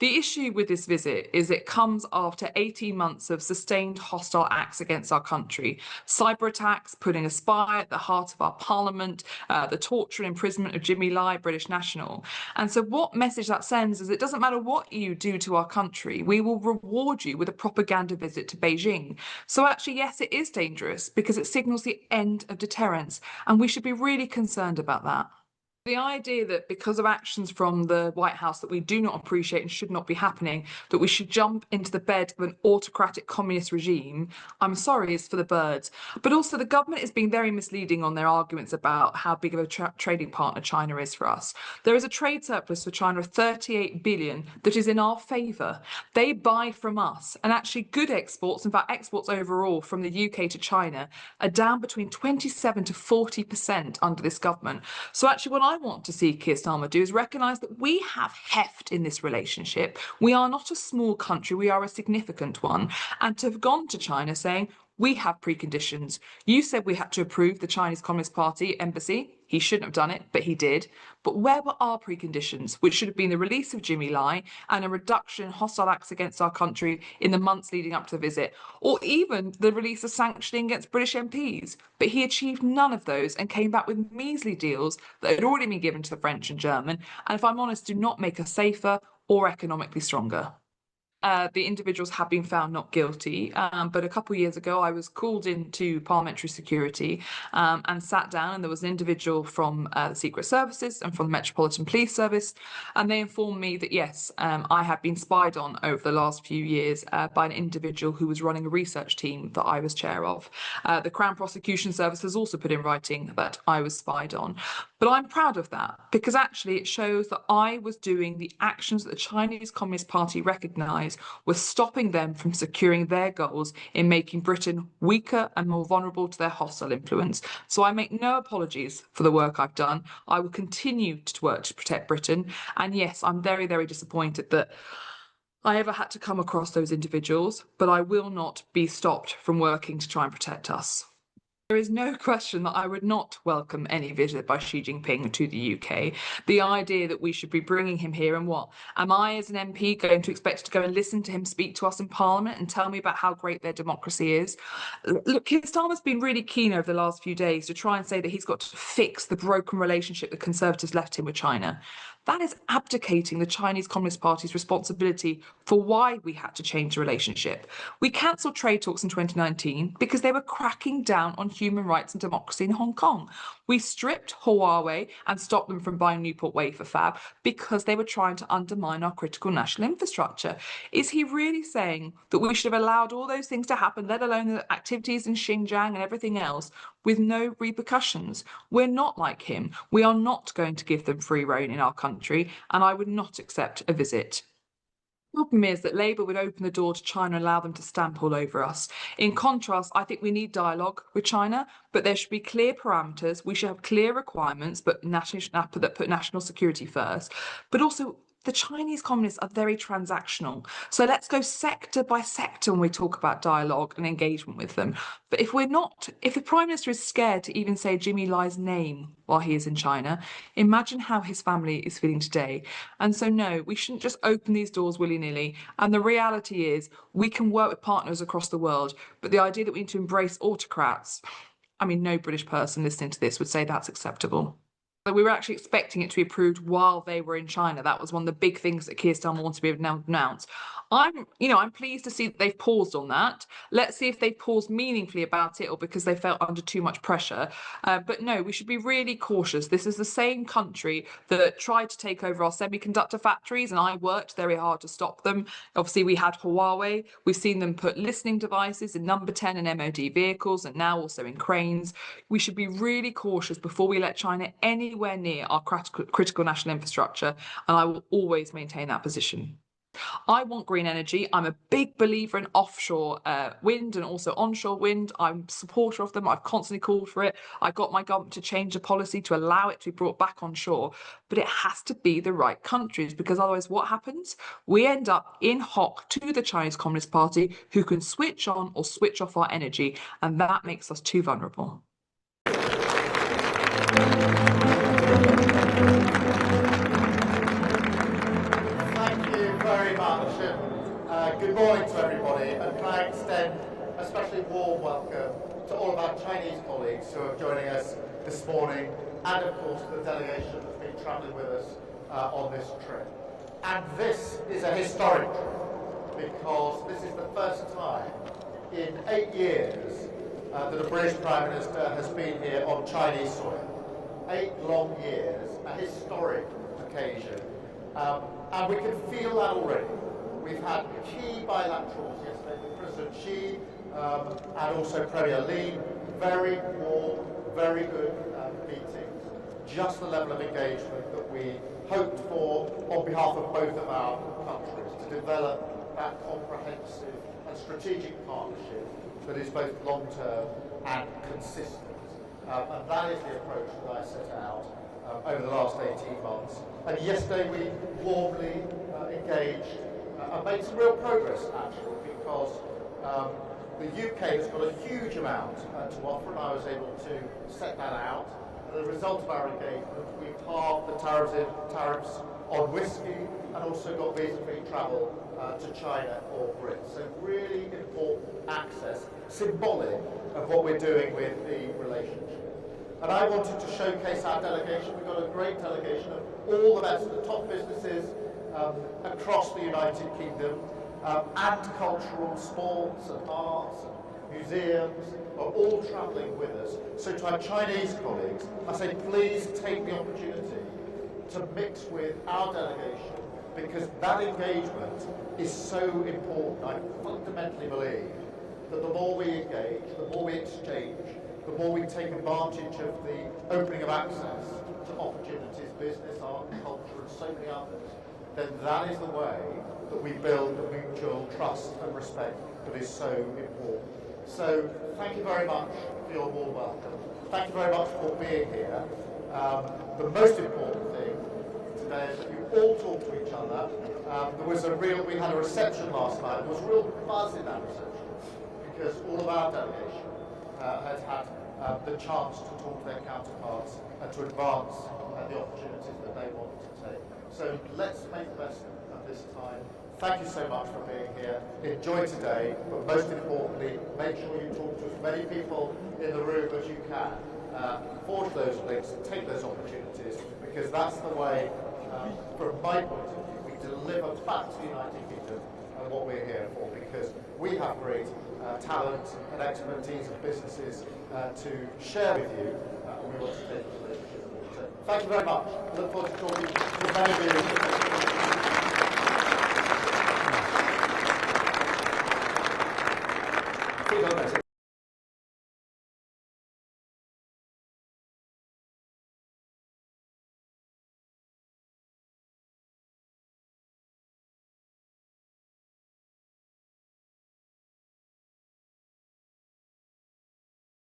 The issue with this visit is it comes after 18 months of sustained hostile acts against our country. Cyber attacks, putting a spy at the heart of our parliament, the torture and imprisonment of Jimmy Lai, British national. And so what message that sends is it doesn't matter what you do to our country, we will reward you with a propaganda visit to Beijing. So actually, yes, it is dangerous because it signals the end of deterrence, and we should be really concerned about that. The idea that because of actions from the White House that we do not appreciate and should not be happening, that we should jump into the bed of an autocratic communist regime, I'm sorry, is for the birds. But also the government is being very misleading on their arguments about how big of a trading partner China is for us. There is a trade surplus for China of 38 billion that is in our favour. They buy from us, and actually good exports, in fact exports overall from the UK to China, are down between 27 to 40% under this government. So actually what I want to see Keir Starmer do is recognise that we have heft in this relationship. We are not a small country, we are a significant one. And to have gone to China saying, we have preconditions. You said we had to approve the Chinese Communist Party embassy. He shouldn't have done it, but he did. But where were our preconditions, which should have been the release of Jimmy Lai and a reduction in hostile acts against our country in the months leading up to the visit, or even the release of sanctioning against British MPs? But he achieved none of those and came back with measly deals that had already been given to the French and German, and if I'm honest, do not make us safer or economically stronger. The individuals have been found not guilty, but a couple of years ago I was called into parliamentary security and sat down, and there was an individual from the Secret Services and from the Metropolitan Police Service, and they informed me that yes, I had been spied on over the last few years by an individual who was running a research team that I was chair of. The Crown Prosecution Service has also put in writing that I was spied on. But I'm proud of that because actually it shows that I was doing the actions that the Chinese Communist Party recognised were stopping them from securing their goals in making Britain weaker and more vulnerable to their hostile influence. So I make no apologies for the work I've done. I will continue to work to protect Britain. And yes, I'm very, very disappointed that I ever had to come across those individuals, but I will not be stopped from working to try and protect us. There is no question that I would not welcome any visit by Xi Jinping to the UK. The idea that we should be bringing him here, and what? Am I as an MP going to expect to go and listen to him speak to us in Parliament and tell me about how great their democracy is? Look, Keir Starmer's been really keen over the last few days to try and say that he's got to fix the broken relationship the Conservatives left him with China. That is abdicating the Chinese Communist Party's responsibility for why we had to change the relationship. We cancelled trade talks in 2019 because they were cracking down on human rights and democracy in Hong Kong. We stripped Huawei and stopped them from buying Newport wafer fab because they were trying to undermine our critical national infrastructure. Is he really saying that we should have allowed all those things to happen, let alone the activities in Xinjiang and everything else, with no repercussions? We're not like him. We are not going to give them free rein in our country, and I would not accept a visit. The problem is that Labour would open the door to China and allow them to stamp all over us. In contrast, I think we need dialogue with China, but there should be clear parameters. We should have clear requirements, but that put national security first. But also, the Chinese communists are very transactional. So let's go sector by sector when we talk about dialogue and engagement with them. But if the Prime Minister is scared to even say Jimmy Lai's name while he is in China, imagine how his family is feeling today. And so no, we shouldn't just open these doors willy-nilly. And the reality is we can work with partners across the world, but the idea that we need to embrace autocrats, I mean, no British person listening to this would say that's acceptable. We were actually expecting it to be approved while they were in China. That was one of the big things that Keir Starmer wanted to be announced. I'm pleased to see that they've paused on that. Let's see if they paused meaningfully about it or because they felt under too much pressure. But no, we should be really cautious. This is the same country that tried to take over our semiconductor factories, and I worked very hard to stop them. Obviously, we had Huawei. We've seen them put listening devices in number 10 and MOD vehicles, and now also in cranes. We should be really cautious before we let China anywhere near our critical national infrastructure, and I will always maintain that position. I want green energy. I'm a big believer in offshore wind and also onshore wind. I'm a supporter of them. I've constantly called for it. I got my government to change the policy to allow it to be brought back onshore. But it has to be the right countries, because otherwise what happens? We end up in hock to the Chinese Communist Party, who can switch on or switch off our energy, and that makes us too vulnerable. Thank you very very much, and good morning to everybody, and can I extend a especially warm welcome to all of our Chinese colleagues who are joining us this morning, and of course the delegation that's been travelling with us on this trip. And this is a historic trip, because this is the first time in 8 years that a British Prime Minister has been here on Chinese soil. 8 long years, a historic occasion. And we can feel that already. We've had key bilaterals yesterday with President Xi and also Premier Li. Very warm, very good meetings. Just the level of engagement that we hoped for on behalf of both of our countries to develop that comprehensive and strategic partnership that is both long-term and consistent. And that is the approach that I set out over the last 18 months. And yesterday we warmly engaged and made some real progress, actually, because the UK has got a huge amount to offer, and I was able to set that out. And as a result of our engagement, we've halved the tariffs on whiskey and also got visa-free travel to China for Brits. So really important access, symbolic of what we're doing with the relationship. And I wanted to showcase our delegation. We've got a great delegation of all the best, the top businesses across the United Kingdom, and cultural, sports and arts and museums are all travelling with us. So to our Chinese colleagues, I say please take the opportunity to mix with our delegation, because that engagement is so important. I fundamentally believe that the more we engage, the more we exchange, the more we take advantage of the opening of access to opportunities, business, art, culture, and so many others, then that is the way that we build the mutual trust and respect that is so important. So thank you very much for your warm welcome. Thank you very much for being here. The most important thing today is that you all talk to each other. We had a reception last night. There was a real buzz in that reception, because all of our delegation has had the chance to talk to their counterparts and to advance the opportunities that they want to take. So let's make the best of this time. Thank you so much for being here. Enjoy today, but most importantly, make sure you talk to as many people in the room as you can. Forge those links, take those opportunities, because that's the way, from my point of view, we deliver back to the United Kingdom and what we're here for, because we have great talent and expertise and businesses to share with you, and we want to take the relationship forward. So thank you very much. I look forward to talking to many of you.